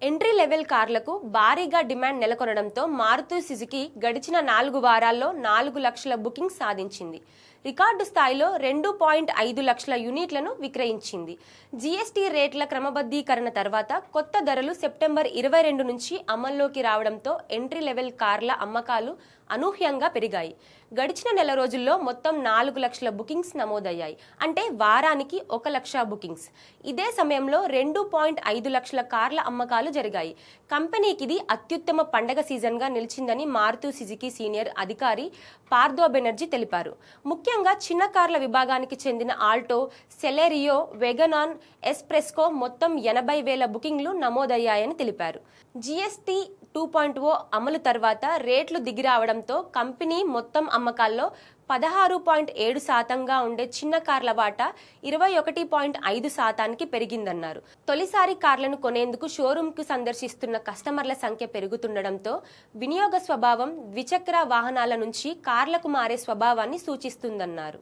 Entry level కార్లకు భారీగా demand నెలకొనడంతో Maruti Suzuki గడిచిన 4 వారాల్లో 4 లక్షల బుకింగ్ సాధించింది. రికార్డు స్థాయిలో 2.5 లక్షల యూనిట్లను విక్రయించింది. జీఎస్టీ రేట్ల క్రమబద్ధీకరణ తర్వాత కొత్త ధరలు సెప్టెంబర్ 22 నుంచి అమల్లోకి రావడంతో ఎంట్రీ లెవెల్ కార్ల అమ్మకాలు అనూహ్యంగా పెరిగాయి. గడిచిన నెల రోజుల్లో మొత్తం 4 లక్షల బుకింగ్స్ నమోదయ్యాయి. అంటే వారానికి 1 లక్ష బుకింగ్స్. ఇదే సమయంలో 2.5 లక్షల కార్ల అమ్మకాలు జరిగాయి. కంపెనీకి ఇది అత్యుత్తమ పండగ సీజన్గా నిలిచిందని మారుతి సుజుకి సీనియర్ అధికారి పార్థో బెనర్జీ తెలిపారు. ముఖ్యంగా చిన్న కార్ల విభాగానికి చెందిన ఆల్టో, సెలెరియో, వెగనాన్, ఎస్ప్రెస్కో మొత్తం 80,000 బుకింగ్లు నమోదయ్యాయని తెలిపారు. జీఎస్టీ 2.0 అమలు తర్వాత రేట్లు దిగిరావడంతో కంపెనీ మొత్తం అమ్మకాల్లో 16.7% ఉండే చిన్న కార్ల వాటా 21.5% పెరిగిందన్నారు. తొలిసారి కార్లను కొనేందుకు షోరూంకు సందర్శిస్తున్న కస్టమర్ల సంఖ్య పెరుగుతుండడంతో వినియోగ స్వభావం ద్విచక్ర వాహనాల నుంచి కార్లకు మారే స్వభావాన్ని సూచిస్తుందన్నారు.